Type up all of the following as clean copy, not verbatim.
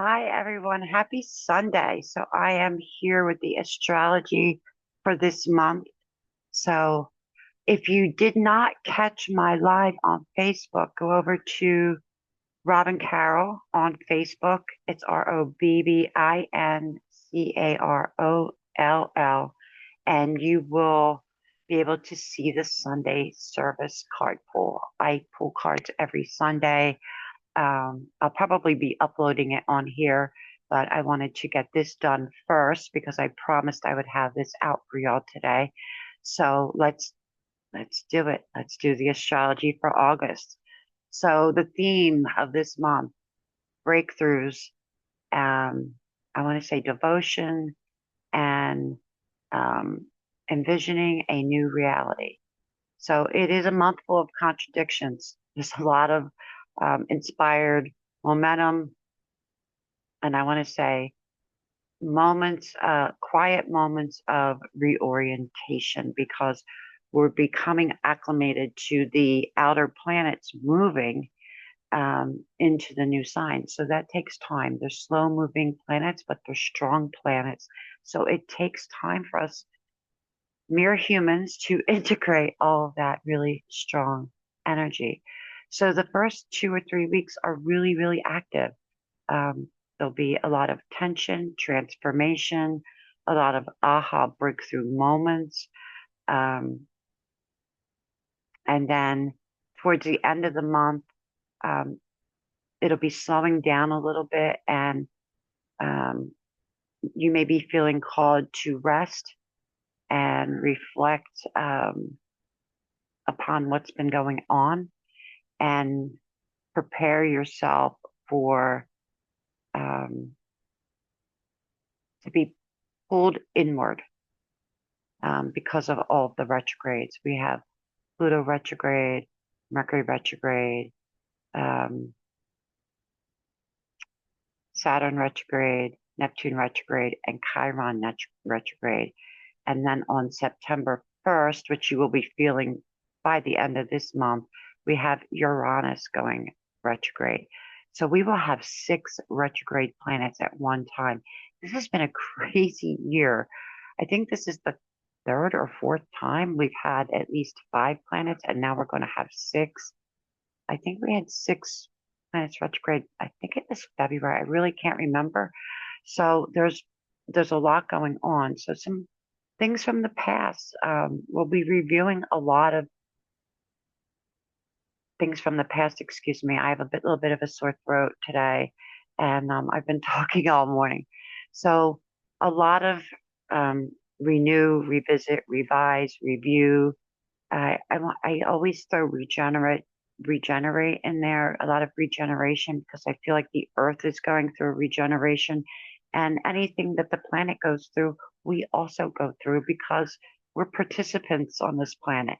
Hi, everyone. Happy Sunday. So, I am here with the astrology for this month. So, if you did not catch my live on Facebook, go over to Robbin Caroll on Facebook. It's RobbinCaroll, and you will be able to see the Sunday service card pool. I pull cards every Sunday. I'll probably be uploading it on here, but I wanted to get this done first because I promised I would have this out for y'all today. So let's do it. Let's do the astrology for August. So the theme of this month, breakthroughs, I want to say devotion and um, envisioning a new reality. So it is a month full of contradictions. There's a lot of inspired momentum, and I want to say moments, quiet moments of reorientation because we're becoming acclimated to the outer planets moving into the new sign. So that takes time. They're slow moving planets, but they're strong planets. So it takes time for us, mere humans, to integrate all of that really strong energy. So the first 2 or 3 weeks are really, really active. There'll be a lot of tension, transformation, a lot of aha breakthrough moments. Um, and then towards the end of the month, um, it'll be slowing down a little bit, and um, you may be feeling called to rest and reflect upon what's been going on and prepare yourself for um, to be pulled inward because of all of the retrogrades. We have Pluto retrograde, Mercury retrograde, um, Saturn retrograde, Neptune retrograde, and Chiron retrograde. And then on September 1st, which you will be feeling by the end of this month, we have Uranus going retrograde. So we will have 6 retrograde planets at one time. This has been a crazy year. I think this is the third or fourth time we've had at least 5 planets, and now we're going to have 6. I think we had 6 planets retrograde. I think it was February. I really can't remember. So there's a lot going on. So some things from the past. We'll be reviewing a lot of things from the past. Excuse me. I have a little bit of a sore throat today, and I've been talking all morning. So a lot of um, renew, revisit, revise, review. I always throw regenerate in there. A lot of regeneration because I feel like the Earth is going through regeneration, and anything that the planet goes through, we also go through because we're participants on this planet.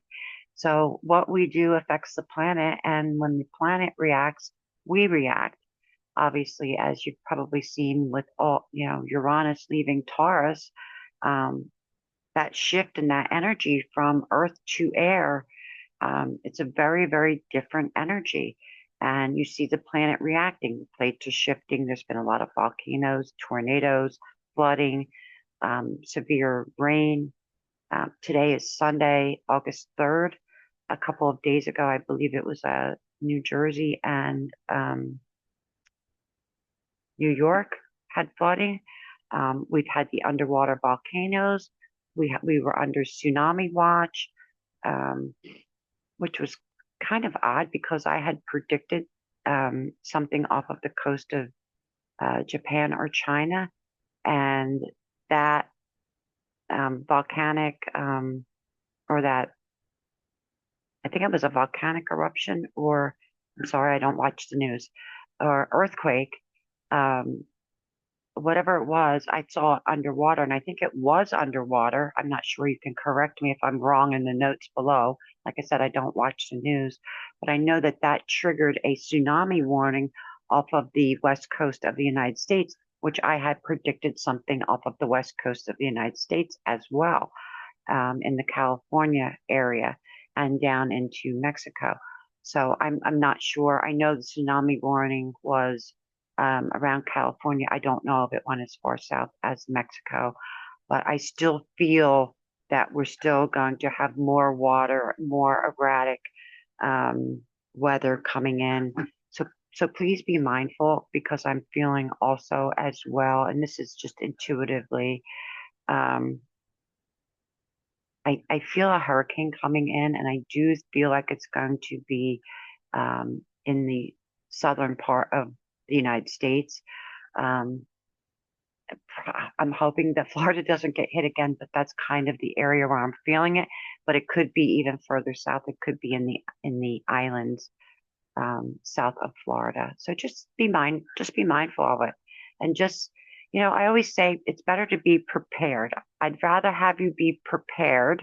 So what we do affects the planet, and when the planet reacts, we react. Obviously, as you've probably seen with all, Uranus leaving Taurus, um, that shift in that energy from earth to air, it's a very, very different energy. And you see the planet reacting. The plates are shifting. There's been a lot of volcanoes, tornadoes, flooding, severe rain. Today is Sunday, August 3rd. A couple of days ago, I believe it was New Jersey and New York had flooding. We've had the underwater volcanoes. We were under tsunami watch, um, which was kind of odd because I had predicted something off of the coast of Japan or China, and that volcanic or that I think it was a volcanic eruption, or I'm sorry, I don't watch the news, or earthquake. Um, Whatever it was, I saw it underwater, and I think it was underwater. I'm not sure. You can correct me if I'm wrong in the notes below. Like I said, I don't watch the news, but I know that that triggered a tsunami warning off of the west coast of the United States, which I had predicted something off of the west coast of the United States as well, in the California area and down into Mexico. So I'm not sure. I know the tsunami warning was around California. I don't know if it went as far south as Mexico, but I still feel that we're still going to have more water, more erratic weather coming in. So please be mindful because I'm feeling also as well, and this is just intuitively, um, I feel a hurricane coming in, and I do feel like it's going to be in the southern part of the United States. Um, I'm hoping that Florida doesn't get hit again, but that's kind of the area where I'm feeling it. But it could be even further south. It could be in the islands south of Florida. So just be mindful of it, and just I always say it's better to be prepared. I'd rather have you be prepared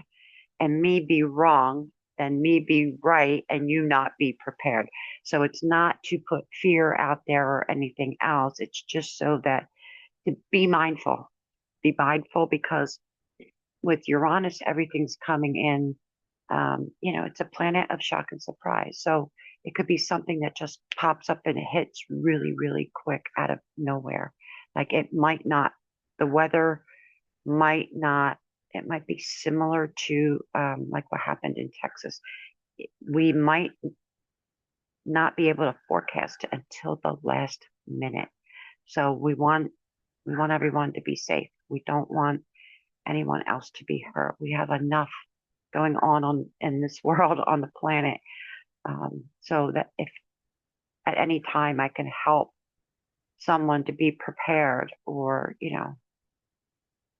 and me be wrong than me be right and you not be prepared. So it's not to put fear out there or anything else. It's just so that to be mindful. Be mindful because with Uranus, everything's coming in. It's a planet of shock and surprise. So it could be something that just pops up and it hits really, really quick out of nowhere. Like it might not, the weather might not, it might be similar to like what happened in Texas. We might not be able to forecast it until the last minute. So we want everyone to be safe. We don't want anyone else to be hurt. We have enough going on in this world on the planet, so that if at any time I can help someone to be prepared, or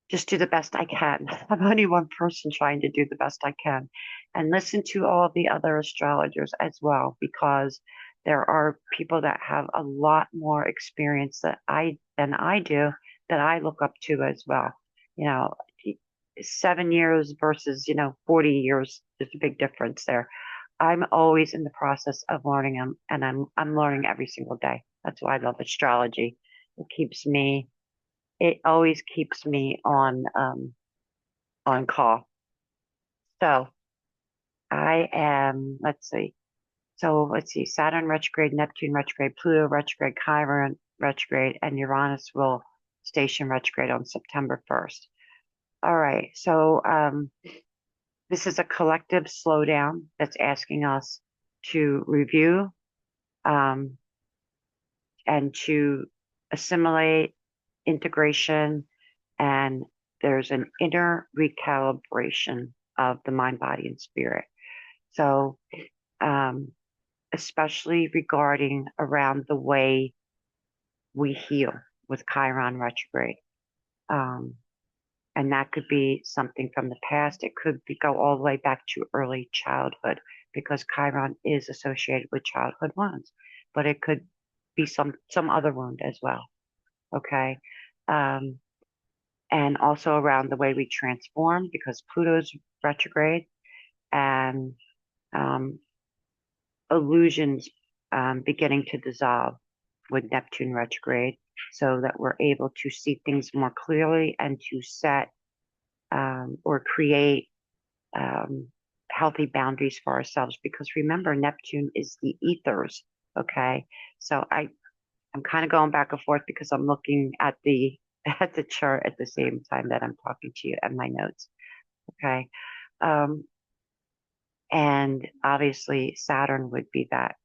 just do the best I can. I'm only one person trying to do the best I can, and listen to all the other astrologers as well, because there are people that have a lot more experience than I do, that I look up to as well. You know, 7 years versus 40 years. There's a big difference there. I'm always in the process of learning them, and I'm learning every single day. That's why I love astrology. It always keeps me on call. So I am, let's see, Saturn retrograde, Neptune retrograde, Pluto retrograde, Chiron retrograde, and Uranus will station retrograde on September 1st. All right, so this is a collective slowdown that's asking us to review um, and to assimilate integration, and there's an inner recalibration of the mind, body, and spirit. So, especially regarding around the way we heal with Chiron retrograde. Um, and that could be something from the past. It could go all the way back to early childhood, because Chiron is associated with childhood wounds, but it could be some other wound as well. Okay. Um, and also around the way we transform, because Pluto's retrograde, and um, illusions beginning to dissolve with Neptune retrograde, so that we're able to see things more clearly and to set or create healthy boundaries for ourselves. Because remember, Neptune is the ethers. Okay, so I'm kind of going back and forth because I'm looking at the at the chart at the same time that I'm talking to you and my notes. Okay. Um, and obviously Saturn would be that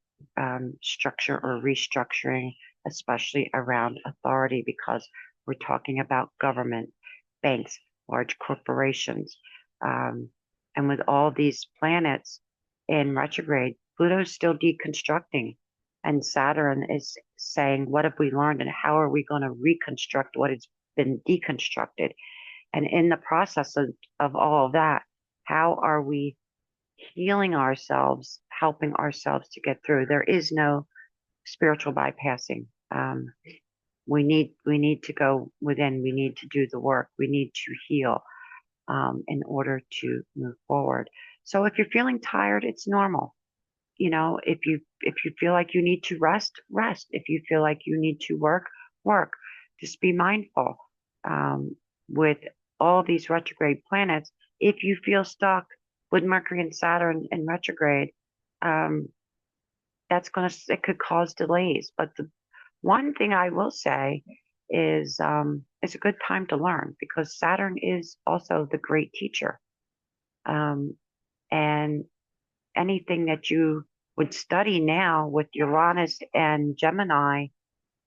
structure or restructuring, especially around authority, because we're talking about government, banks, large corporations. Um, and with all these planets in retrograde, Pluto's still deconstructing. And Saturn is saying, what have we learned and how are we going to reconstruct what has been deconstructed? And in the process of all of that, how are we healing ourselves, helping ourselves to get through? There is no spiritual bypassing. We need to go within. We need to do the work. We need to heal in order to move forward. So if you're feeling tired, it's normal. If you feel like you need to rest, rest. If you feel like you need to work, work. Just be mindful. With all these retrograde planets, if you feel stuck with Mercury and Saturn in retrograde, it could cause delays. But One thing I will say is it's a good time to learn because Saturn is also the great teacher. Um, and anything that you would study now with Uranus and Gemini,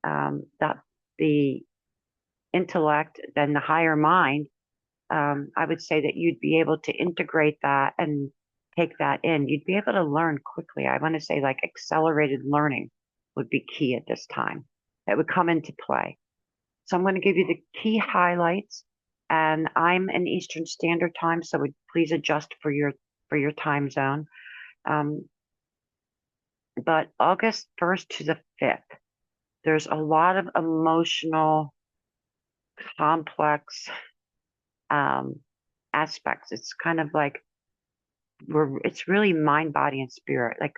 that the intellect, then the higher mind, I would say that you'd be able to integrate that and take that in. You'd be able to learn quickly. I want to say like accelerated learning would be key at this time. That would come into play. So I'm going to give you the key highlights, and I'm in Eastern Standard Time, so please adjust for your time zone. Um, but August 1st to the 5th, there's a lot of emotional, complex um, aspects. It's kind of like it's really mind, body, and spirit. Like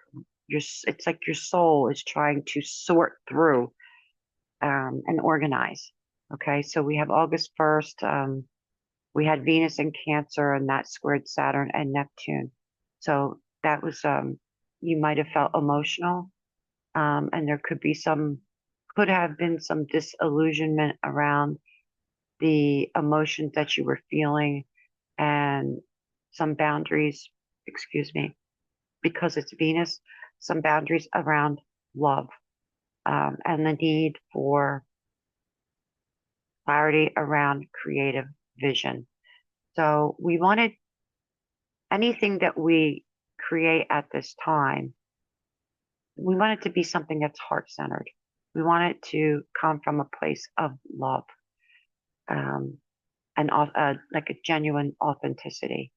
it's like your soul is trying to sort through and organize. Okay, so we have August 1st. We had Venus in Cancer, and that squared Saturn and Neptune. So that was you might have felt emotional, and there could have been some disillusionment around the emotions that you were feeling and some boundaries, excuse me, because it's Venus, some boundaries around love, and the need for clarity around creative vision. So we wanted anything that we create at this time, we want it to be something that's heart centered. We want it to come from a place of love, um, and like a genuine authenticity.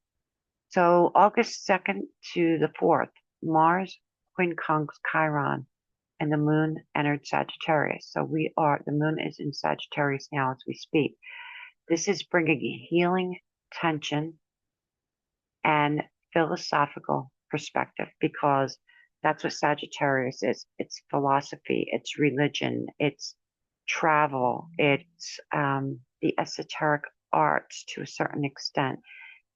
So August 2nd to the 4th, Mars quincunx Chiron and the moon entered Sagittarius. So the moon is in Sagittarius now as we speak. This is bringing healing, tension, and philosophical perspective because that's what Sagittarius is. It's philosophy, it's religion, it's travel, it's the esoteric arts to a certain extent.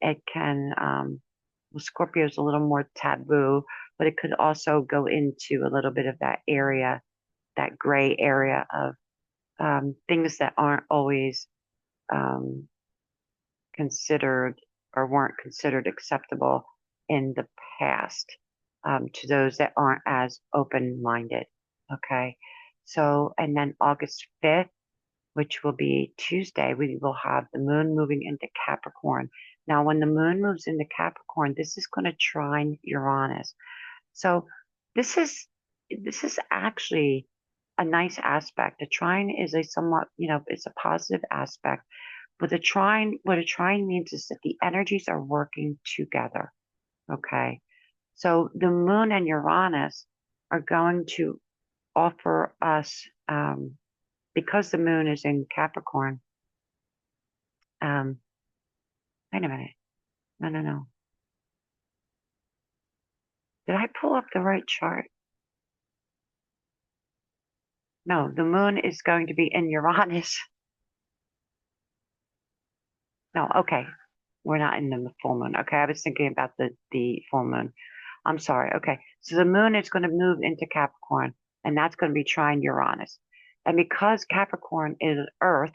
It can, well, Scorpio is a little more taboo, but it could also go into a little bit of that area, that gray area of things that aren't always um, considered or weren't considered acceptable in the past to those that aren't as open-minded. Okay. So, and then August 5th, which will be Tuesday, we will have the moon moving into Capricorn. Now, when the moon moves into Capricorn, this is going to trine Uranus. So this is actually a nice aspect. A trine is a somewhat, it's a positive aspect. But what a trine means is that the energies are working together. Okay. So the moon and Uranus are going to offer us, because the moon is in Capricorn. Um, Wait a minute. No, no, no. Did I pull up the right chart? No, the moon is going to be in Uranus. No, okay. We're not in the full moon. Okay, I was thinking about the full moon. I'm sorry. Okay, so the moon is going to move into Capricorn, and that's going to be trine Uranus. And because Capricorn is Earth,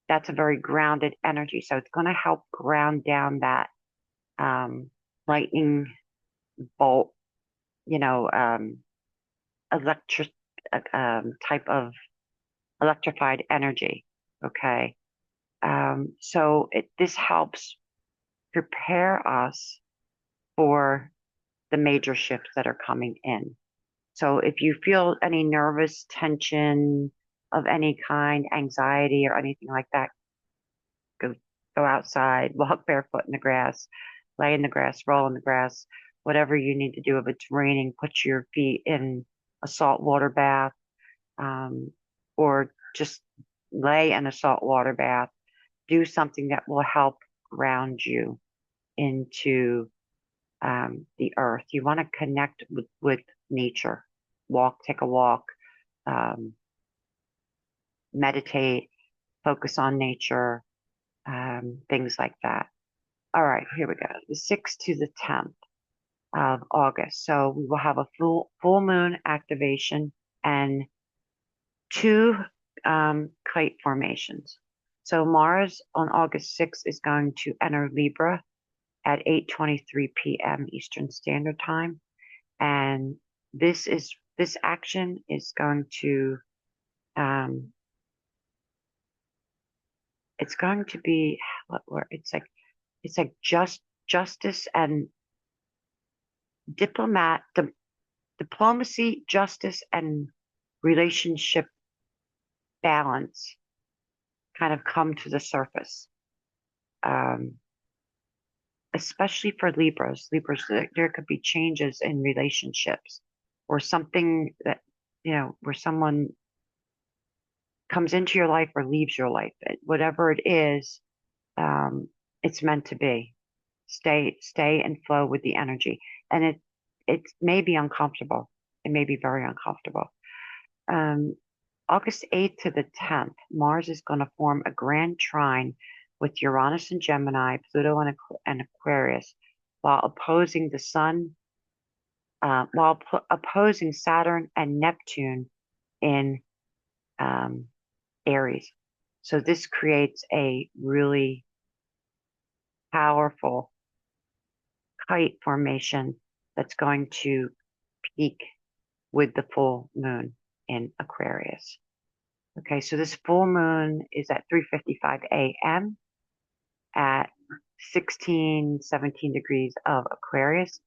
that's a very grounded energy. So it's going to help ground down that lightning bolt, you know, electric type of electrified energy. Okay. So this helps prepare us for the major shifts that are coming in. So if you feel any nervous tension of any kind, anxiety or anything like that, go outside, walk barefoot in the grass, lay in the grass, roll in the grass, whatever you need to do. If it's raining, put your feet in a salt water bath, or just lay in a salt water bath. Do something that will help ground you into the earth. You want to connect with nature. Take a walk, um, meditate, focus on nature, things like that. All right, here we go. The 6th to the 10th of August. So we will have a full moon activation and two kite formations. So Mars on August 6th is going to enter Libra at 8:23 p.m. Eastern Standard Time, and this action is going to it's going to be it's like justice and diplomacy, justice and relationship balance kind of come to the surface. Especially for Libras. There could be changes in relationships or something that, where someone comes into your life or leaves your life. Whatever it is, it's meant to be. Stay and flow with the energy. And it may be uncomfortable. It may be very uncomfortable. August 8th to the 10th, Mars is going to form a grand trine with Uranus and Gemini, Pluto and Aquarius, while opposing the Sun, opposing Saturn and Neptune in Aries. So this creates a really powerful kite formation that's going to peak with the full moon in Aquarius. Okay, so this full moon is at 3:55 a.m. at 17 degrees of Aquarius,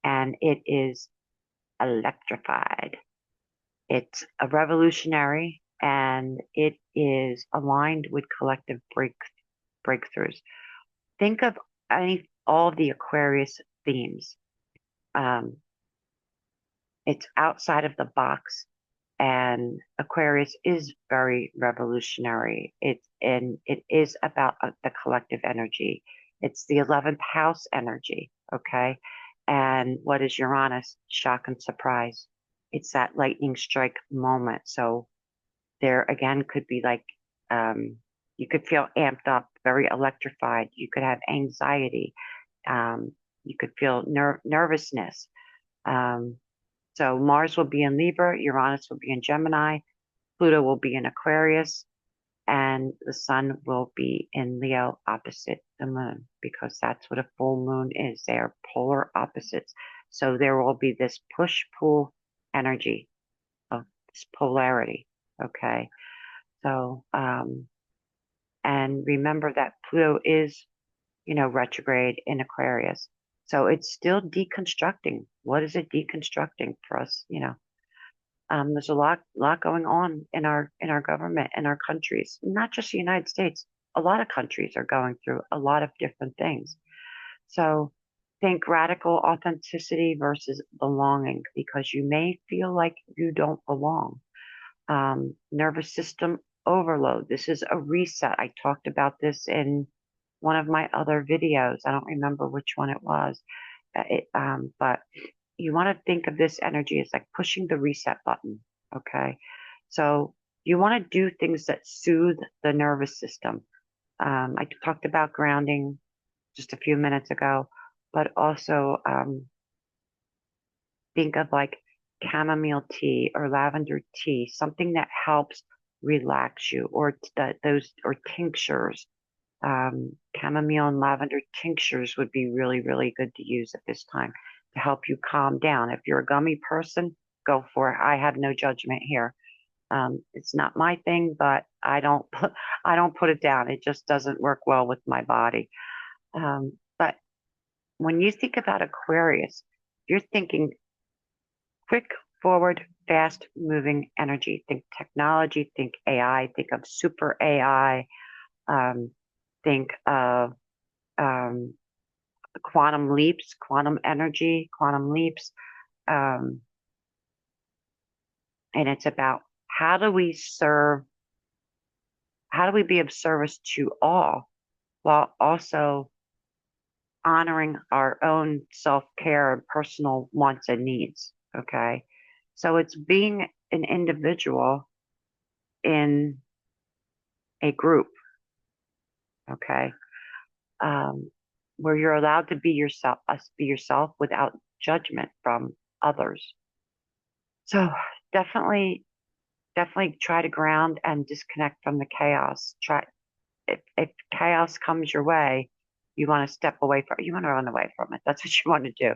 and it is electrified. It's a revolutionary, and it is aligned with collective breakthroughs. Think of all of the Aquarius themes. It's outside of the box, and Aquarius is very revolutionary. It is about the collective energy. It's the 11th house energy, okay? And what is Uranus? Shock and surprise. It's that lightning strike moment. So there again could be like, you could feel amped up, very electrified. You could have anxiety. You could feel nervousness. So Mars will be in Libra, Uranus will be in Gemini, Pluto will be in Aquarius, and the Sun will be in Leo opposite the moon, because that's what a full moon is. They are polar opposites. So there will be this push-pull energy of this polarity, okay? So, and remember that Pluto is, retrograde in Aquarius. So it's still deconstructing. What is it deconstructing for us? There's a lot going on in our government, in our countries, not just the United States. A lot of countries are going through a lot of different things. So think radical authenticity versus belonging, because you may feel like you don't belong. Nervous system overload. This is a reset. I talked about this in one of my other videos. I don't remember which one it was. But you want to think of this energy as like pushing the reset button, okay? So you want to do things that soothe the nervous system. I talked about grounding just a few minutes ago, but also think of like chamomile tea or lavender tea, something that helps relax you, or tinctures. Chamomile and lavender tinctures would be really, really good to use at this time to help you calm down. If you're a gummy person, go for it. I have no judgment here. It's not my thing, but I don't put it down. It just doesn't work well with my body. But when you think about Aquarius, you're thinking quick, forward, fast moving energy. Think technology, think AI, think of super AI, think of quantum leaps, quantum energy, quantum leaps. And it's about how do we be of service to all while also honoring our own self-care and personal wants and needs, okay? So it's being an individual in a group, okay? Where you're allowed to be yourself without judgment from others. So definitely definitely try to ground and disconnect from the chaos. Try if chaos comes your way, you want to step away from it. You want to run away from it. That's what you want to do.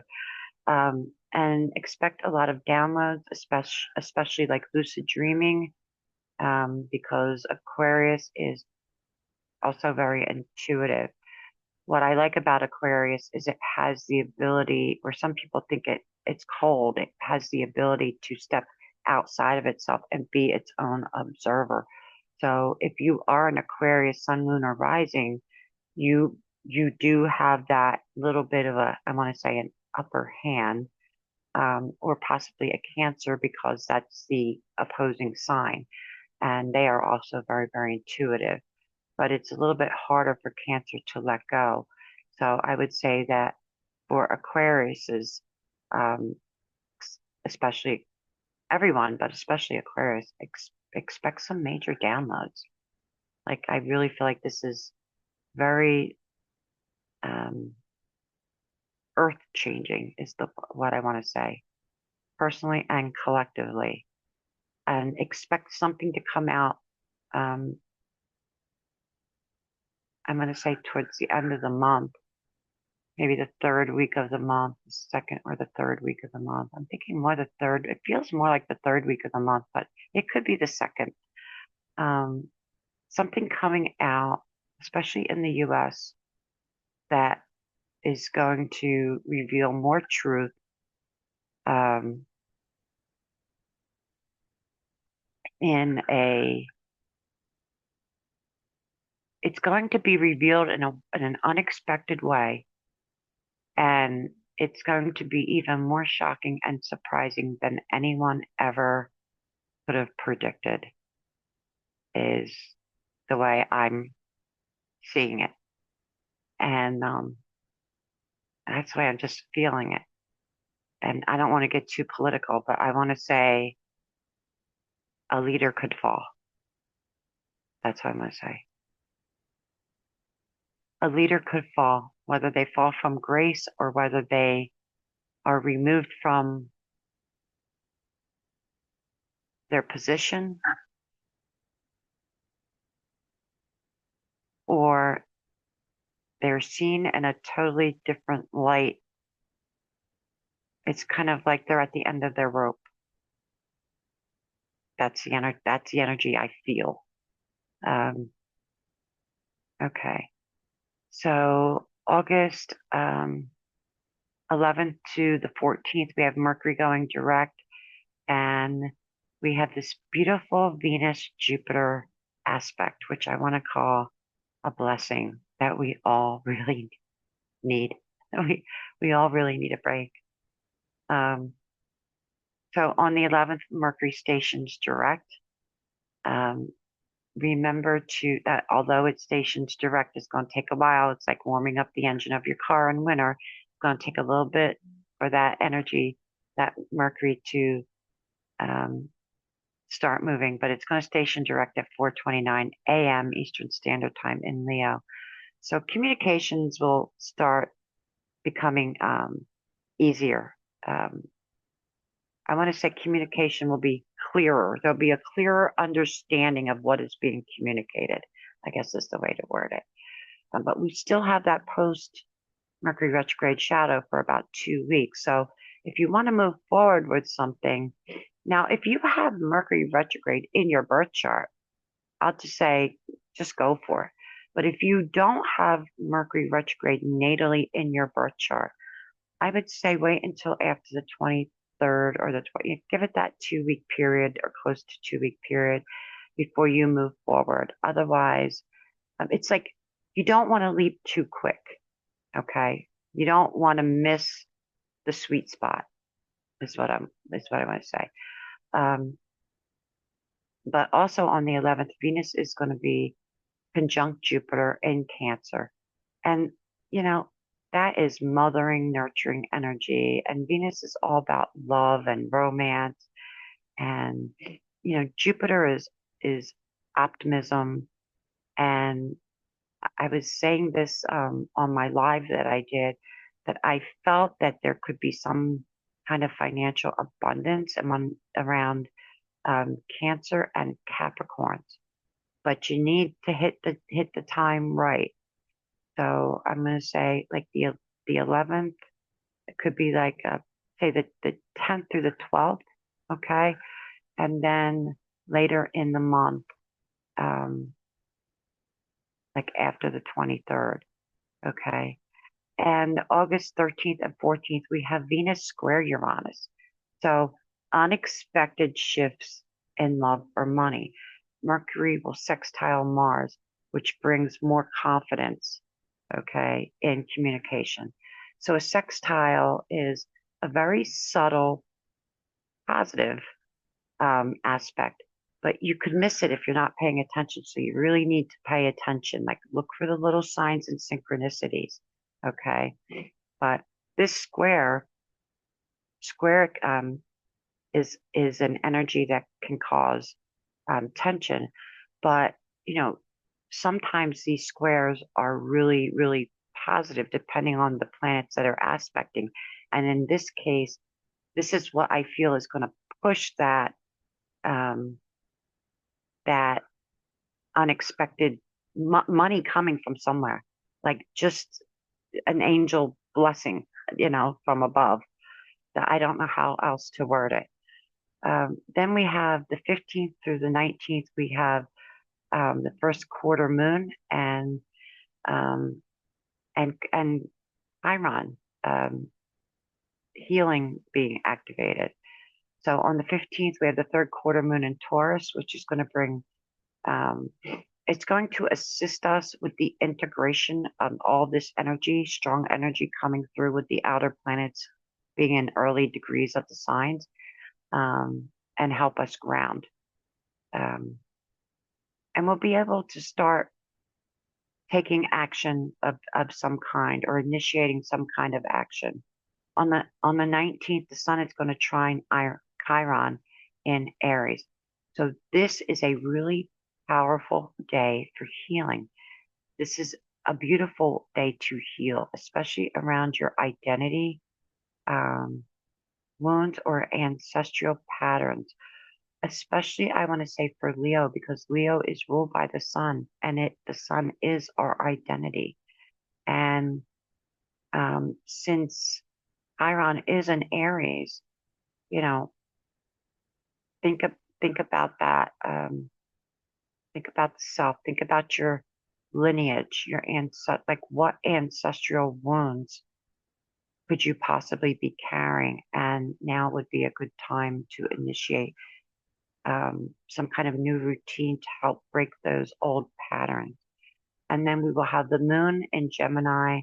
And expect a lot of downloads, especially like lucid dreaming, because Aquarius is also very intuitive. What I like about Aquarius is it has the ability, or some people think it's cold, it has the ability to step outside of itself and be its own observer. So if you are an Aquarius sun, moon, or rising, you do have that little bit of a, I want to say, an upper hand, or possibly a Cancer because that's the opposing sign, and they are also very, very intuitive. But it's a little bit harder for Cancer to let go. So I would say that for Aquariuses, um, especially everyone, but especially Aquarius, expect some major downloads. Like I really feel like this is very um, earth changing is the what I want to say, personally and collectively, and expect something to come out. Um, I'm going to say towards the end of the month, maybe the third week of the month, the second or the third week of the month. I'm thinking more the third. It feels more like the third week of the month, but it could be the second. Um, Something coming out, especially in the US, that is going to reveal more truth. Um, in a, it's going to be revealed in an unexpected way, and it's going to be even more shocking and surprising than anyone ever could have predicted. Is the way I'm seeing it. And that's the way I'm just feeling it. And I don't want to get too political, but I want to say a leader could fall. That's what I'm going to say. A leader could fall, whether they fall from grace or whether they are removed from their position, or they're seen in a totally different light. It's kind of like they're at the end of their rope. That's the energy I feel. Um, okay. So August 11th to the 14th, we have Mercury going direct, and we have this beautiful Venus-Jupiter aspect, which I want to call a blessing that we all really need. We all really need a break. Um, so on the 11th, Mercury stations direct. Um, Remember to that although it stations direct, it's going to take a while. It's like warming up the engine of your car in winter. It's going to take a little bit for that energy, that Mercury to start moving, but it's going to station direct at 4:29 a.m. Eastern Standard Time in Leo. So communications will start becoming easier. Um, I want to say communication will be clearer. There'll be a clearer understanding of what is being communicated, I guess is the way to word it. But we still have that post Mercury retrograde shadow for about 2 weeks. So if you want to move forward with something, now if you have Mercury retrograde in your birth chart, I'll just say, just go for it. But if you don't have Mercury retrograde natally in your birth chart, I would say wait until after the 23rd or the 20th. Give it that 2 week period or close to 2 week period before you move forward. Otherwise, it's like you don't want to leap too quick. Okay, you don't want to miss the sweet spot. Is what I want to say. But also on the 11th, Venus is going to be conjunct Jupiter in Cancer, and you know that is mothering, nurturing energy, and Venus is all about love and romance, and Jupiter is optimism. And I was saying this on my live that I did, that I felt that there could be some kind of financial abundance around Cancer and Capricorns, but you need to hit the time right. So I'm going to say like the 11th. It could be like say the 10th through the 12th, okay, and then later in the month, um, like after the 23rd, okay. And August 13th and 14th, we have Venus square Uranus. So unexpected shifts in love or money. Mercury will sextile Mars, which brings more confidence, okay, in communication. So a sextile is a very subtle, positive aspect, but you could miss it if you're not paying attention. So you really need to pay attention, like look for the little signs and synchronicities, okay? But this square is an energy that can cause tension, but sometimes these squares are really, really positive depending on the planets that are aspecting. And in this case, this is what I feel is going to push um, that unexpected money coming from somewhere, like just an angel blessing, from above. That I don't know how else to word it. Then we have the 15th through the 19th. We have the first quarter moon um, and Chiron healing being activated. So on the 15th, we have the third quarter moon in Taurus, which is going to bring um, it's going to assist us with the integration of all this energy, strong energy coming through with the outer planets being in early degrees of the signs, and help us ground. And we'll be able to start taking action of some kind or initiating some kind of action. On the 19th, the sun is going to trine Chiron in Aries. So this is a really powerful day for healing. This is a beautiful day to heal, especially around your identity, wounds, or ancestral patterns. Especially, I want to say for Leo, because Leo is ruled by the sun, and the sun is our identity. And since Chiron is an Aries, you know, think think about that. Think about the self. Think about your lineage, your like what ancestral wounds could you possibly be carrying? And now would be a good time to initiate some kind of new routine to help break those old patterns. And then we will have the moon in Gemini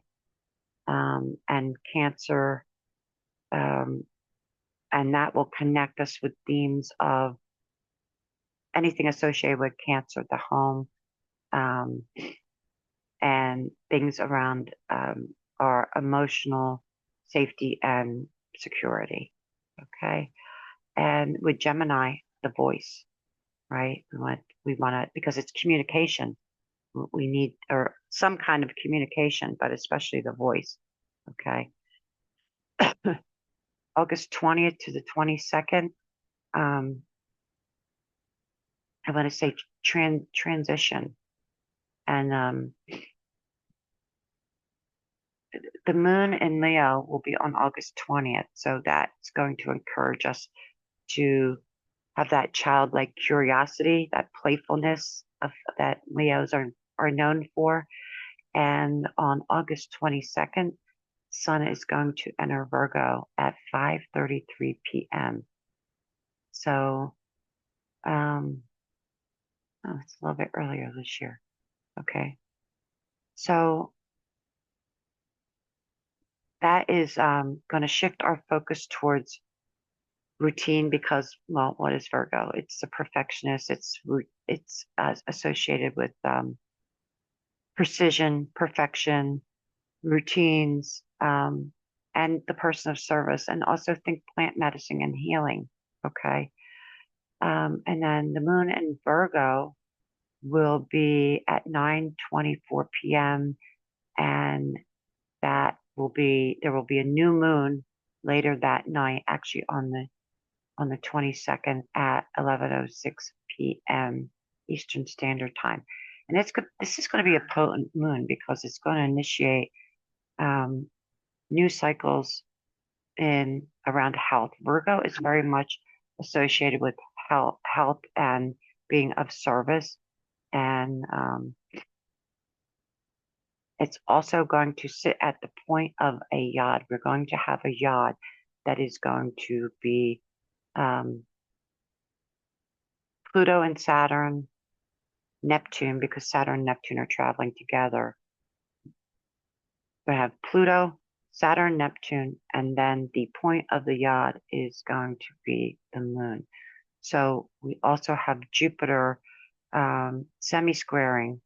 and Cancer, um, and that will connect us with themes of anything associated with Cancer, the home, um, and things around our emotional safety and security. Okay. And with Gemini, the voice, right? We want to, because it's communication. We need, or some kind of communication, but especially the voice. Okay. August 20th to the 22nd. I want to say transition. And the moon in Leo will be on August 20th. So that's going to encourage us to have that childlike curiosity, that playfulness that Leos are known for. And on August 22nd, Sun is going to enter Virgo at 5:33 p.m. So, it's a little bit earlier this year. Okay. So that is going to shift our focus towards routine because, well, what is Virgo? It's a perfectionist. It's associated with precision, perfection, routines, and the person of service, and also think plant medicine and healing. Okay. And then the moon in Virgo will be at 9:24 p.m. and there will be a new moon later that night, actually on the on the 22nd at 11:06 p.m. Eastern Standard Time. And this is going to be a potent moon because it's going to initiate new cycles in around health. Virgo is very much associated with health and being of service. And it's also going to sit at the point of a yod. We're going to have a yod that is going to be Pluto and Saturn, Neptune, because Saturn and Neptune are traveling together. We have Pluto, Saturn, Neptune, and then the point of the yod is going to be the moon. So we also have Jupiter semi-squaring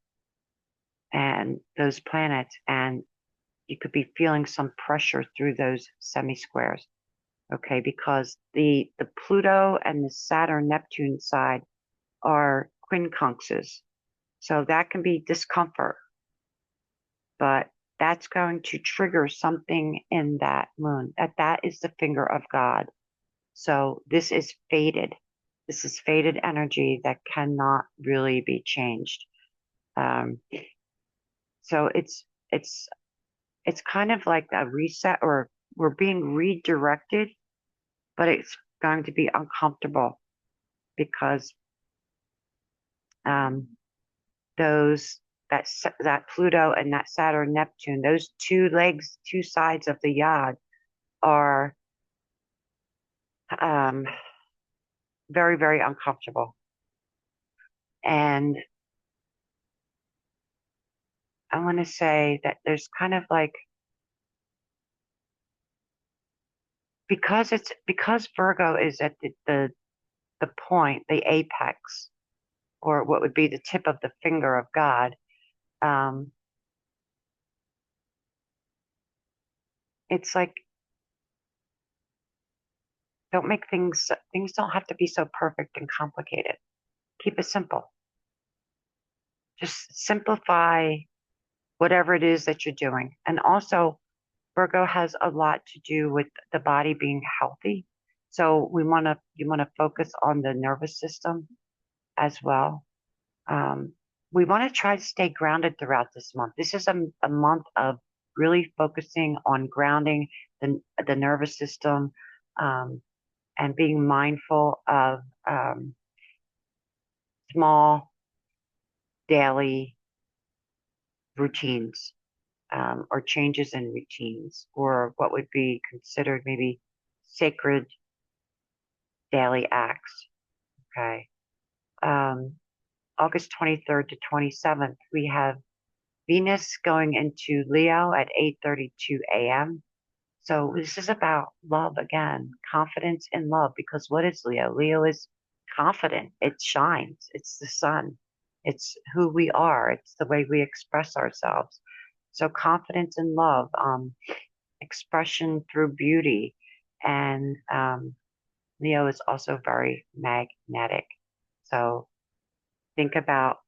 and those planets, and you could be feeling some pressure through those semi-squares, okay? Because the Pluto and the Saturn Neptune side are quincunxes, so that can be discomfort, but that's going to trigger something in that moon. That is the finger of God. So this is fated. This is fated energy that cannot really be changed. So it's kind of like a reset, or we're being redirected, but it's going to be uncomfortable because that Pluto and that Saturn Neptune, those two legs, two sides of the yod, are very, very uncomfortable. And I want to say that there's kind of like, because Virgo is at the point, the apex, or what would be the tip of the finger of God, it's like, don't make things don't have to be so perfect and complicated. Keep it simple. Just simplify whatever it is that you're doing. And also, Virgo has a lot to do with the body being healthy. So you want to focus on the nervous system as well. We want to try to stay grounded throughout this month. This is a month of really focusing on grounding the nervous system, and being mindful of small daily routines, or changes in routines, or what would be considered maybe sacred daily acts. Okay. August 23rd to 27th, we have Venus going into Leo at 8:32 a.m. So this is about love again, confidence in love, because what is Leo? Leo is confident. It shines. It's the sun. It's who we are. It's the way we express ourselves. So confidence in love, expression through beauty. And Leo is also very magnetic. So think about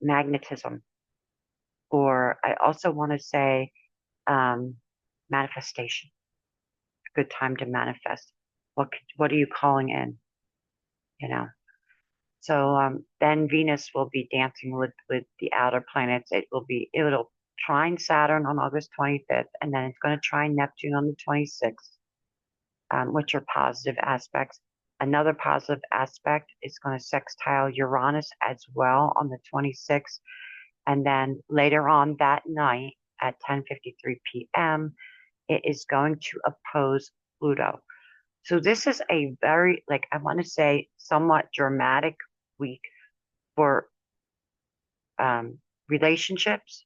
magnetism. Or I also want to say manifestation. A good time to manifest. What are you calling in? You know. So then Venus will be dancing with the outer planets. It'll trine Saturn on August 25th, and then it's going to trine Neptune on the 26th, which are positive aspects. Another positive aspect is going to sextile Uranus as well on the 26th. And then later on that night at 10:53 p.m., it is going to oppose Pluto. So this is a very, like, I want to say, somewhat dramatic week for relationships,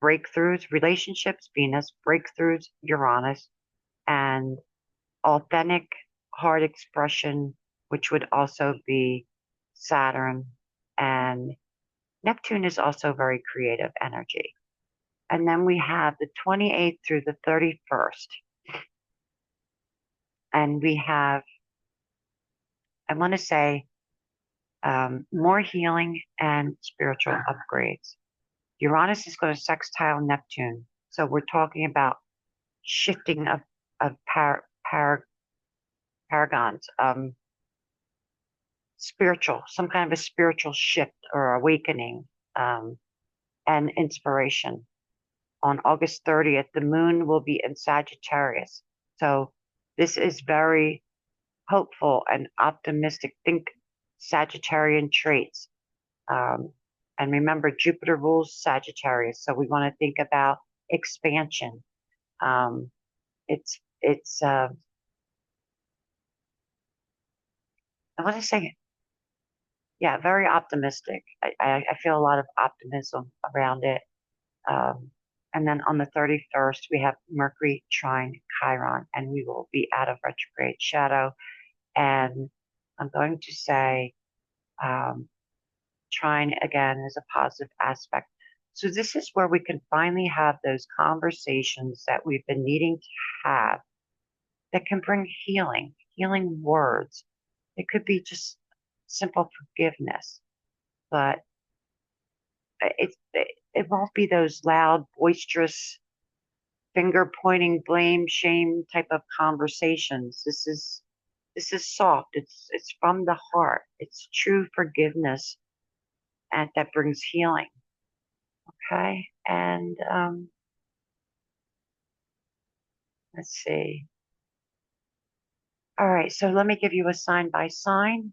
breakthroughs, relationships, Venus, breakthroughs, Uranus, and authentic heart expression, which would also be Saturn. And Neptune is also very creative energy. And then we have the 28th through the 31st. And we have, I want to say, more healing and spiritual upgrades. Uranus is going to sextile Neptune. So we're talking about shifting of paragons, spiritual, some kind of a spiritual shift or awakening, and inspiration. On August 30th, the moon will be in Sagittarius. So this is very hopeful and optimistic. Think Sagittarian traits. And remember, Jupiter rules Sagittarius. So we want to think about expansion. It's what did I say? Yeah, very optimistic. I feel a lot of optimism around it. Um, and then on the 31st, we have Mercury trine Chiron, and we will be out of retrograde shadow. And I'm going to say um, trine again is a positive aspect. So this is where we can finally have those conversations that we've been needing to have that can bring healing words. It could be just simple forgiveness, but it won't be those loud, boisterous, finger pointing, blame, shame type of conversations. This is soft. It's from the heart. It's true forgiveness, and that brings healing. Okay, and let's see. All right, so let me give you a sign by sign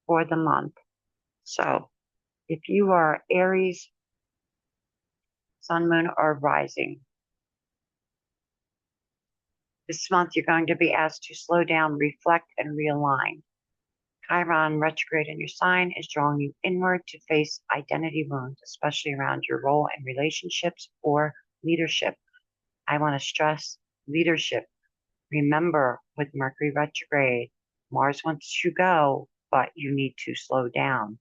for the month. So if you are Aries, Sun, Moon, or Rising, this month you're going to be asked to slow down, reflect, and realign. Chiron retrograde in your sign is drawing you inward to face identity wounds, especially around your role in relationships or leadership. I want to stress leadership. Remember, with Mercury retrograde, Mars wants to go, but you need to slow down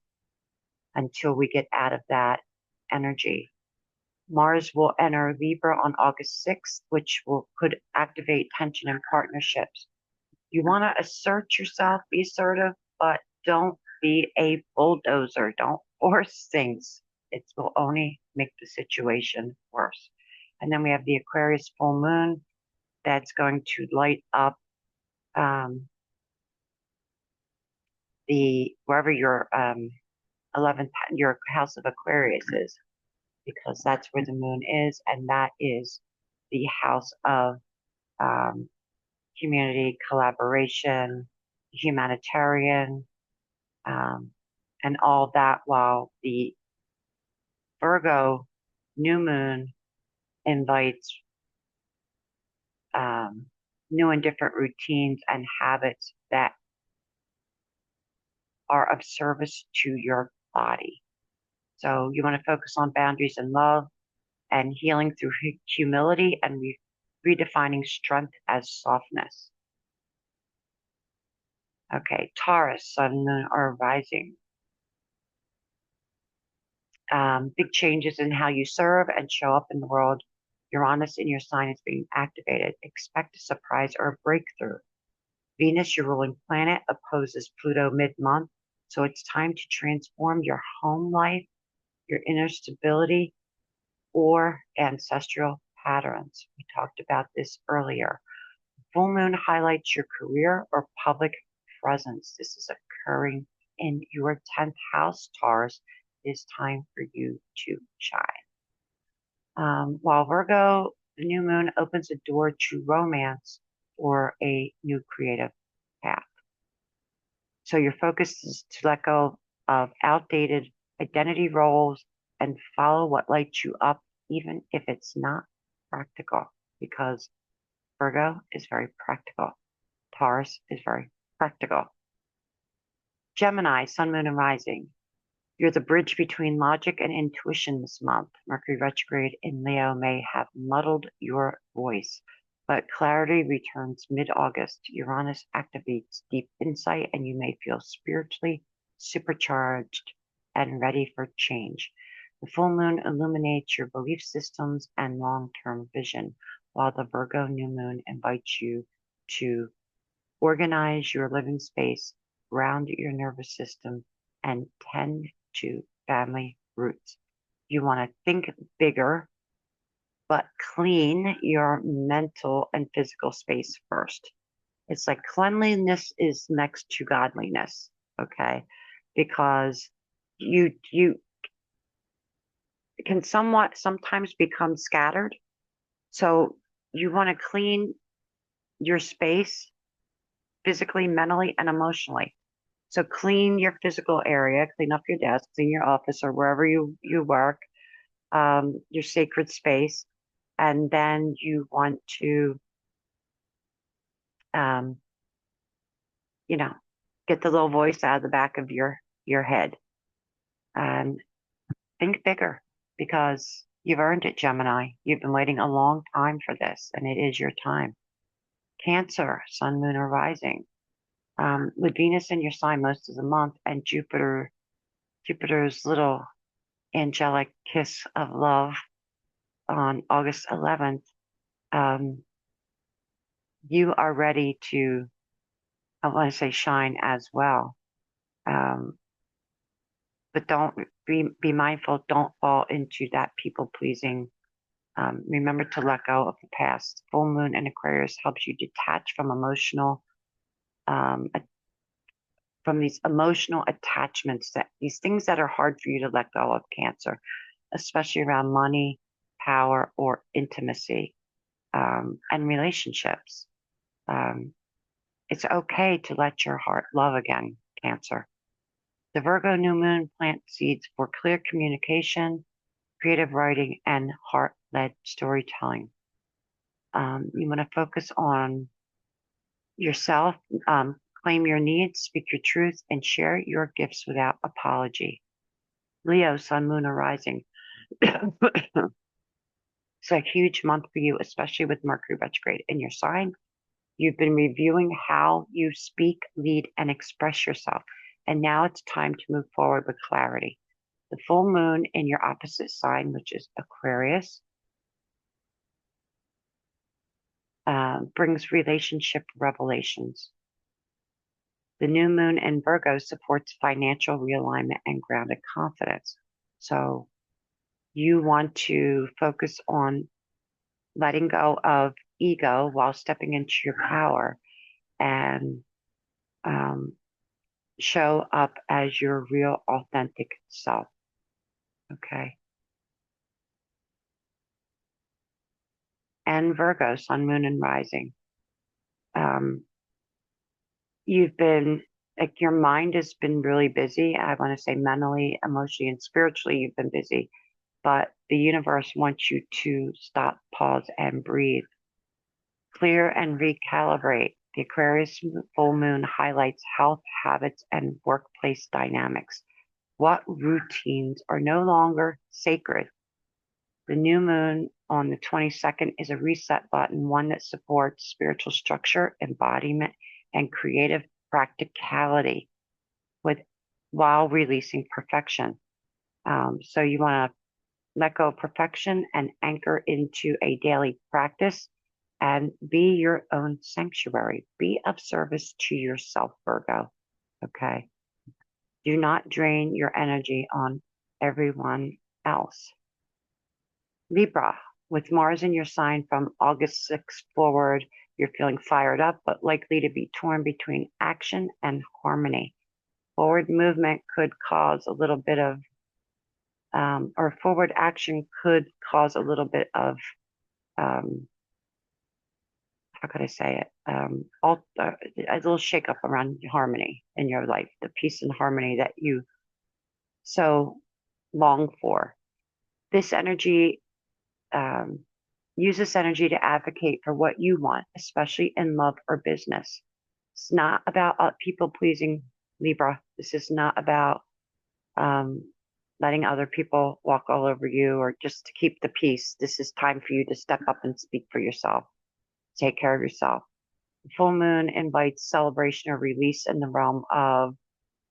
until we get out of that energy. Mars will enter Libra on August 6th, which could activate tension in partnerships. You want to assert yourself, be assertive, but don't be a bulldozer. Don't force things. It will only make the situation worse. And then we have the Aquarius full moon that's going to light up wherever your 11th, your house of Aquarius is, because that's where the moon is, and that is the house of community, collaboration, humanitarian, and all that, while the Virgo new moon invites new and different routines and habits that are of service to your body. So you want to focus on boundaries and love and healing through humility and redefining strength as softness. Okay, Taurus, Sun, Moon, or Rising. Big changes in how you serve and show up in the world. Uranus in your sign is being activated. Expect a surprise or a breakthrough. Venus, your ruling planet, opposes Pluto mid-month, so it's time to transform your home life, your inner stability, or ancestral patterns. We talked about this earlier. Full moon highlights your career or public presence. This is occurring in your 10th house, Taurus. It is time for you to shine. While Virgo, the new moon opens a door to romance or a new creative path. So your focus is to let go of outdated identity roles and follow what lights you up, even if it's not practical, because Virgo is very practical. Taurus is very practical. Gemini, Sun, Moon, and Rising. You're the bridge between logic and intuition this month. Mercury retrograde in Leo may have muddled your voice, but clarity returns mid-August. Uranus activates deep insight, and you may feel spiritually supercharged and ready for change. The full moon illuminates your belief systems and long-term vision, while the Virgo new moon invites you to organize your living space, ground your nervous system, and tend to family roots. You want to think bigger but clean your mental and physical space first. It's like cleanliness is next to godliness, okay? Because you can sometimes become scattered. So you want to clean your space physically, mentally, and emotionally. So clean your physical area, clean up your desk, clean your office or wherever you work, your sacred space, and then you want to, um, you know, get the little voice out of the back of your head and think bigger because you've earned it, Gemini. You've been waiting a long time for this, and it is your time. Cancer, Sun, Moon, or Rising. With Venus in your sign most of the month and Jupiter's little angelic kiss of love on August 11th, um, you are ready to, I want to say shine as well. Um, but don't be mindful, don't fall into that people pleasing. Remember to let go of the past. Full moon in Aquarius helps you detach um, from these emotional attachments, that these things that are hard for you to let go of, Cancer, especially around money, power, or intimacy, and relationships. Um, it's okay to let your heart love again, Cancer. The Virgo new moon plants seeds for clear communication, creative writing, and heart-led storytelling. You want to focus on yourself, claim your needs, speak your truth, and share your gifts without apology. Leo, Sun, Moon, or Rising. It's a huge month for you, especially with Mercury retrograde in your sign. You've been reviewing how you speak, lead, and express yourself, and now it's time to move forward with clarity. The full moon in your opposite sign, which is Aquarius, brings relationship revelations. The new moon in Virgo supports financial realignment and grounded confidence. So you want to focus on letting go of ego while stepping into your power and um, show up as your real authentic self. Okay. And Virgo, Sun, Moon, and Rising. Um, you've been, like, your mind has been really busy. I want to say mentally, emotionally, and spiritually, you've been busy. But the universe wants you to stop, pause, and breathe. Clear and recalibrate. The Aquarius full moon highlights health, habits, and workplace dynamics. What routines are no longer sacred? The new moon on the 22nd is a reset button, one that supports spiritual structure, embodiment, and creative practicality with while releasing perfection. So you want to let go of perfection and anchor into a daily practice and be your own sanctuary. Be of service to yourself, Virgo. Okay. Do not drain your energy on everyone else. Libra, with Mars in your sign from August 6th forward, you're feeling fired up, but likely to be torn between action and harmony. Forward movement could cause a little bit of, or forward action could cause a little bit of, how could I say it? A little shakeup around harmony in your life, the peace and harmony that you so long for. This energy, um, use this energy to advocate for what you want, especially in love or business. It's not about people pleasing, Libra. This is not about um, letting other people walk all over you or just to keep the peace. This is time for you to step up and speak for yourself. Take care of yourself. The full moon invites celebration or release in the realm of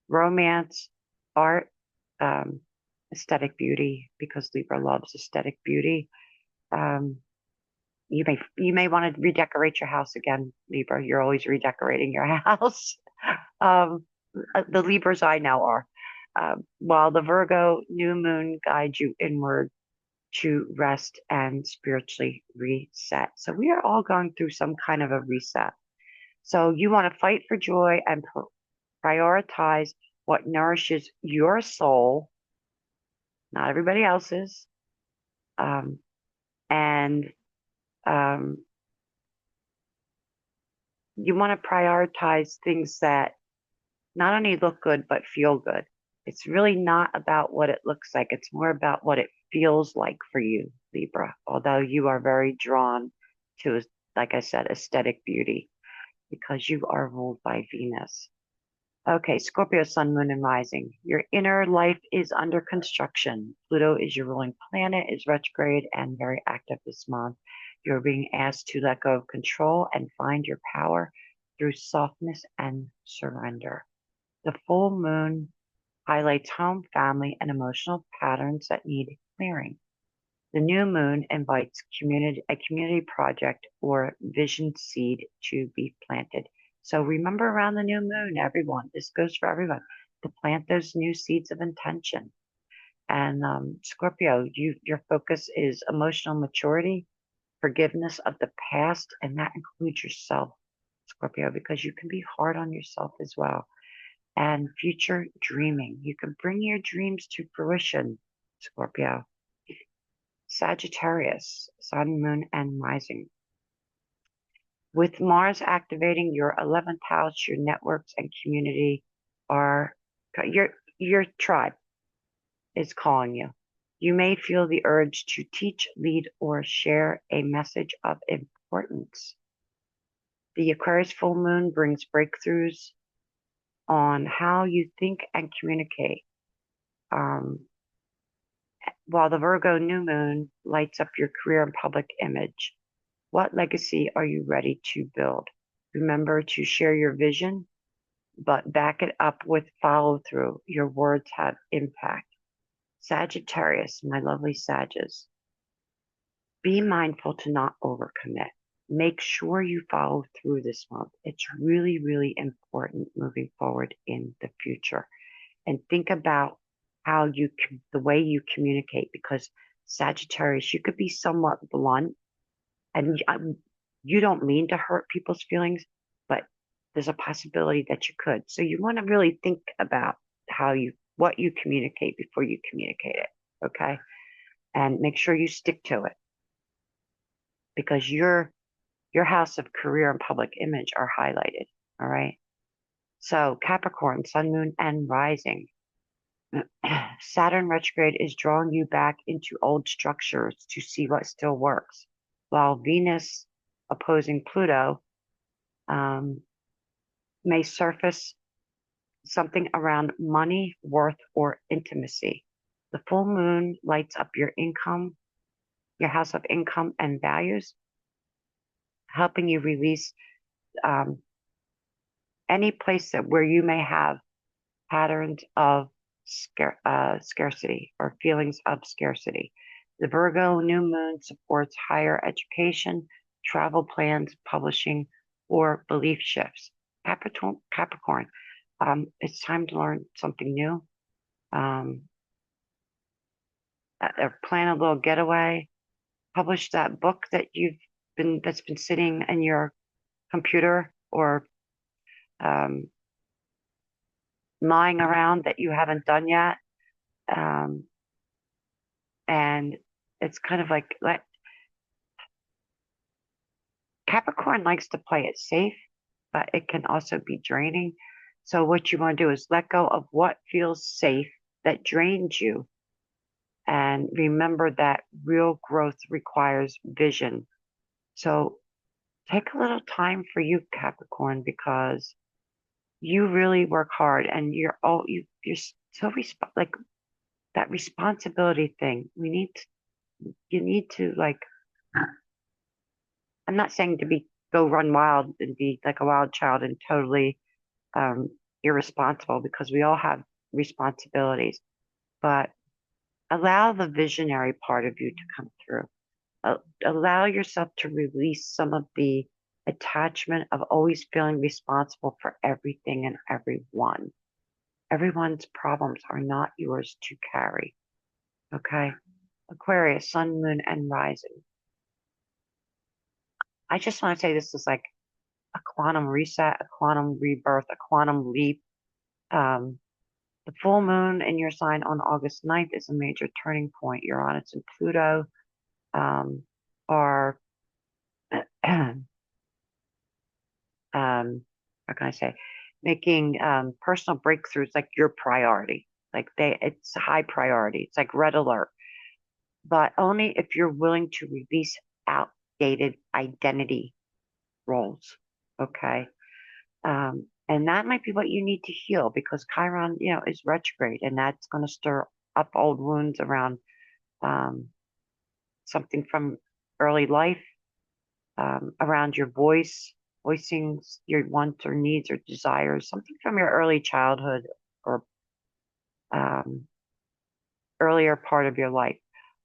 romance, art, um, aesthetic beauty, because Libra loves aesthetic beauty. Um, you may want to redecorate your house again, Libra. You're always redecorating your house. Um, the Libras I know are. While the Virgo new moon guides you inward to rest and spiritually reset. So we are all going through some kind of a reset. So you want to fight for joy and prioritize what nourishes your soul, not everybody else's. And you want to prioritize things that not only look good, but feel good. It's really not about what it looks like. It's more about what it feels like for you, Libra, although you are very drawn to, like I said, aesthetic beauty because you are ruled by Venus. Okay, Scorpio, Sun, Moon, and Rising. Your inner life is under construction. Pluto is your ruling planet, is retrograde and very active this month. You're being asked to let go of control and find your power through softness and surrender. The full moon highlights home, family, and emotional patterns that need clearing. The new moon invites a community project or vision seed to be planted. So remember around the new moon, everyone, this goes for everyone, to plant those new seeds of intention. And Scorpio, your focus is emotional maturity, forgiveness of the past, and that includes yourself, Scorpio, because you can be hard on yourself as well. And future dreaming. You can bring your dreams to fruition, Scorpio. Sagittarius, Sun, Moon, and Rising. With Mars activating your 11th house, your networks and community are, your tribe is calling you. You may feel the urge to teach, lead, or share a message of importance. The Aquarius full moon brings breakthroughs on how you think and communicate. While the Virgo new moon lights up your career and public image. What legacy are you ready to build? Remember to share your vision, but back it up with follow through. Your words have impact. Sagittarius, my lovely Sagittarius, be mindful to not overcommit. Make sure you follow through this month. It's really, really important moving forward in the future. And think about how the way you communicate, because Sagittarius, you could be somewhat blunt and you don't mean to hurt people's feelings, but there's a possibility that you could. So you want to really think about what you communicate before you communicate it. Okay. And make sure you stick to it because your house of career and public image are highlighted. All right. So Capricorn, Sun, Moon, and Rising. Saturn retrograde is drawing you back into old structures to see what still works, while Venus opposing Pluto may surface something around money, worth, or intimacy. The full moon lights up your income, your house of income and values, helping you release any place where you may have patterns of scarcity or feelings of scarcity. The Virgo new moon supports higher education, travel plans, publishing, or belief shifts. Capricorn, it's time to learn something new. Plan a little getaway. Publish that book that's been sitting in your computer or lying around that you haven't done yet. And it's kind of like Capricorn likes to play it safe, but it can also be draining. So what you want to do is let go of what feels safe that drains you. And remember that real growth requires vision. So take a little time for you, Capricorn, because you really work hard and you're so like that responsibility thing. You need to like, I'm not saying to go run wild and be like a wild child and totally irresponsible, because we all have responsibilities, but allow the visionary part of you to come through. Allow yourself to release some of the attachment of always feeling responsible for everything and everyone. Everyone's problems are not yours to carry. Okay. Aquarius, sun, moon, and rising. I just want to say this is like a quantum reset, a quantum rebirth, a quantum leap. Um, the full moon in your sign on August 9th is a major turning point. Uranus and Pluto are, how can I say, making personal breakthroughs like your priority. Like it's a high priority. It's like red alert, but only if you're willing to release outdated identity roles. Okay. And that might be what you need to heal because Chiron, is retrograde and that's going to stir up old wounds around um, something from early life, around your voicing your wants or needs or desires, something from your early childhood or um, earlier part of your life.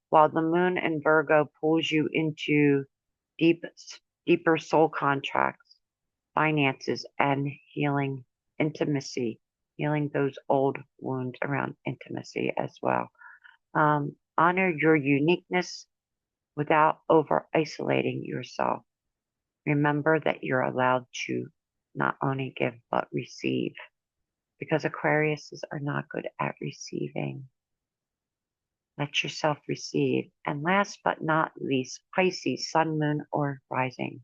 While the moon in Virgo pulls you into deep, deeper soul contracts, finances, and healing intimacy, healing those old wounds around intimacy as well. Honor your uniqueness without over isolating yourself. Remember that you're allowed to not only give but receive because Aquariuses are not good at receiving. Let yourself receive. And last but not least, Pisces, sun, moon, or rising.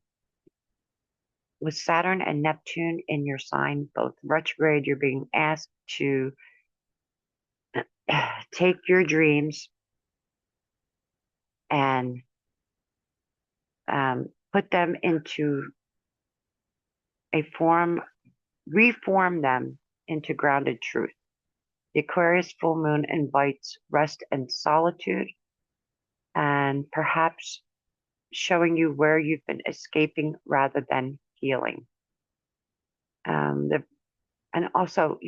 With Saturn and Neptune in your sign, both retrograde, you're being asked to take your dreams and put them into a form, reform them into grounded truth. The Aquarius full moon invites rest and solitude and perhaps showing you where you've been escaping rather than healing. And also,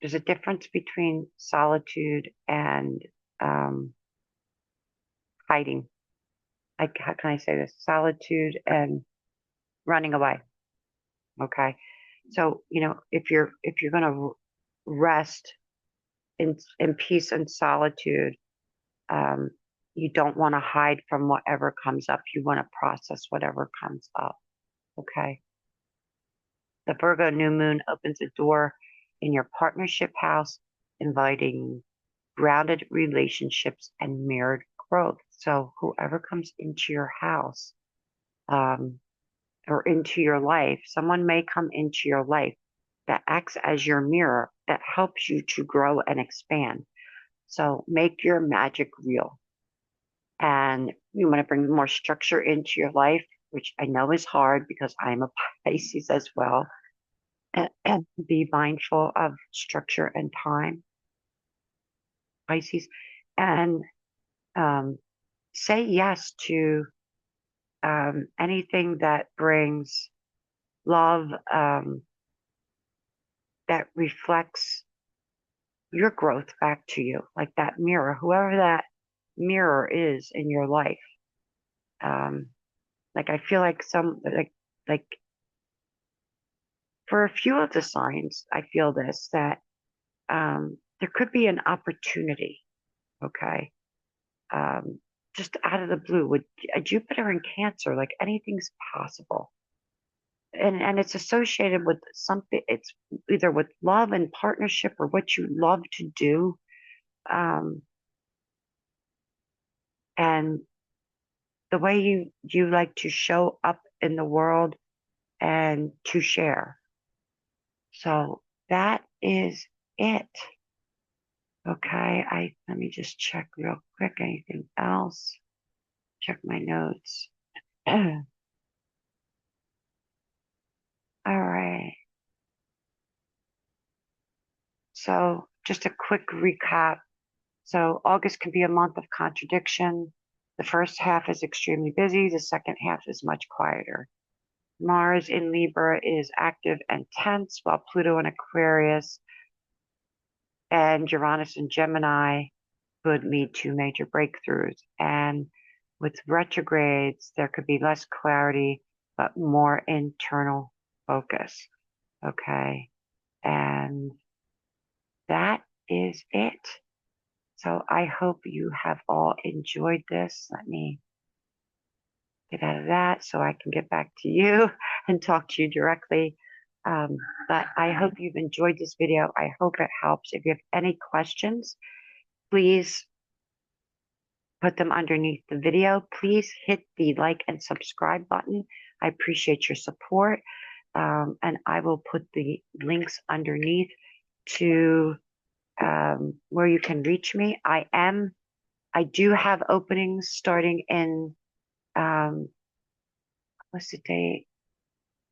there's a difference between solitude and hiding. Like, how can I say this? Solitude and running away. Okay. So, if you're going to rest in peace and solitude, um, you don't want to hide from whatever comes up. You want to process whatever comes up. Okay. The Virgo new moon opens a door in your partnership house, inviting grounded relationships and mirrored growth. So whoever comes into your house, or into your life, someone may come into your life that acts as your mirror that helps you to grow and expand. So make your magic real. And you want to bring more structure into your life, which I know is hard because I'm a Pisces as well. And be mindful of structure and time, Pisces. And say yes to anything that brings love, that reflects your growth back to you, like that mirror, whoever that mirror is in your life. Like I feel like like for a few of the signs, I feel this that there could be an opportunity, okay, just out of the blue with a Jupiter in Cancer, like anything's possible. And it's associated with something, it's either with love and partnership or what you love to do. Um, and the way you like to show up in the world and to share. So that is it. Okay, let me just check real quick. Anything else? Check my notes. All right. So just a quick recap. So August can be a month of contradiction. The first half is extremely busy. The second half is much quieter. Mars in Libra is active and tense, while Pluto in Aquarius and Uranus in Gemini could lead to major breakthroughs. And with retrogrades, there could be less clarity, but more internal focus. Okay. And that is it. So I hope you have all enjoyed this. Let me get out of that so I can get back to you and talk to you directly. Um, but I hope you've enjoyed this video. I hope it helps. If you have any questions, please put them underneath the video. Please hit the like and subscribe button. I appreciate your support. And I will put the links underneath to where you can reach me. I do have openings starting in, what's the date?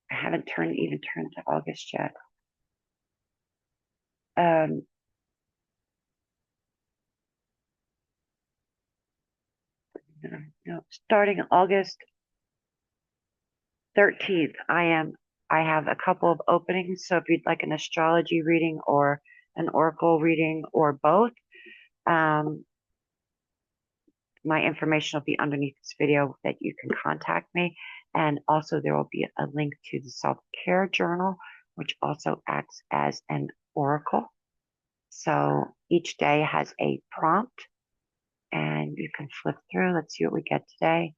I haven't even turned to August yet. Um, no, starting August 13th, I have a couple of openings. So if you'd like an astrology reading or an oracle reading or both, um, my information will be underneath this video that you can contact me. And also there will be a link to the self-care journal, which also acts as an oracle. So each day has a prompt and you can flip through. Let's see what we get today.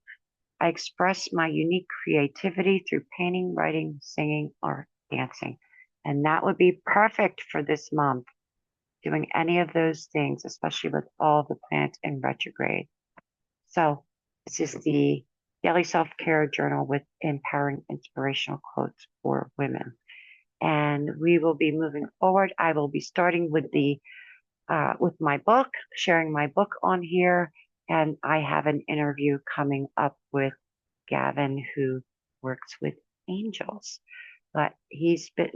I express my unique creativity through painting, writing, singing, or dancing. And that would be perfect for this month, doing any of those things, especially with all the planets in retrograde. So this is the Daily Self-Care Journal with empowering inspirational quotes for women. And we will be moving forward. I will be starting with my book, sharing my book on here. And I have an interview coming up with Gavin, who works with angels. But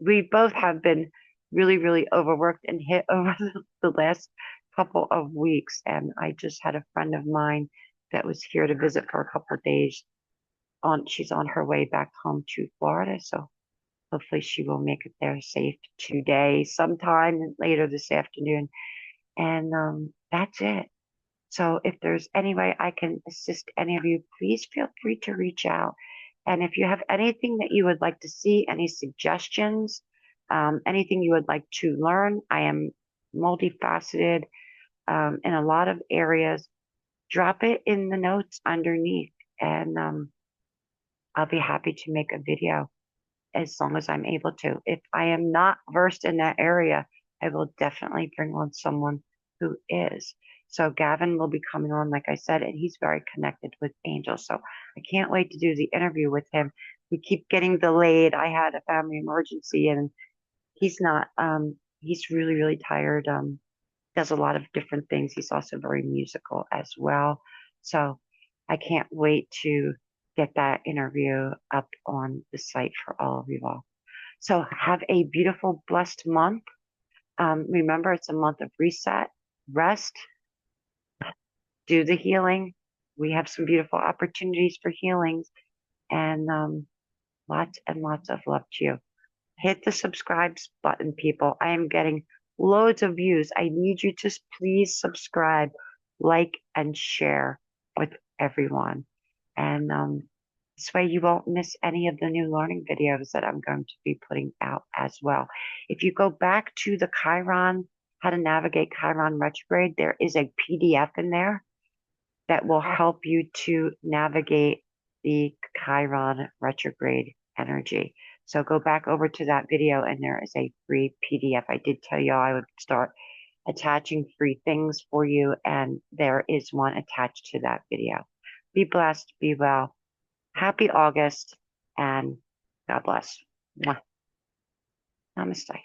we both have been really, really overworked and hit over the last couple of weeks. And I just had a friend of mine that was here to visit for a couple of days. She's on her way back home to Florida. So hopefully she will make it there safe today, sometime later this afternoon. And that's it. So if there's any way I can assist any of you, please feel free to reach out. And if you have anything that you would like to see, any suggestions, anything you would like to learn, I am multifaceted in a lot of areas. Drop it in the notes underneath, and I'll be happy to make a video as long as I'm able to. If I am not versed in that area, I will definitely bring on someone who is. So Gavin will be coming on, like I said, and he's very connected with angels. So I can't wait to do the interview with him. We keep getting delayed. I had a family emergency and he's not, he's really, really tired. Does a lot of different things. He's also very musical as well. So I can't wait to get that interview up on the site for all of you all. So have a beautiful, blessed month. Remember, it's a month of reset, rest, do the healing. We have some beautiful opportunities for healings and lots and lots of love to you. Hit the subscribe button, people. I am getting loads of views. I need you to please subscribe, like, and share with everyone. And this way you won't miss any of the new learning videos that I'm going to be putting out as well. If you go back to the Chiron, how to navigate Chiron retrograde, there is a PDF in there that will help you to navigate the Chiron retrograde energy. So go back over to that video and there is a free PDF. I did tell you I would start attaching free things for you, and there is one attached to that video. Be blessed, be well. Happy August, and God bless. Mwah. Namaste.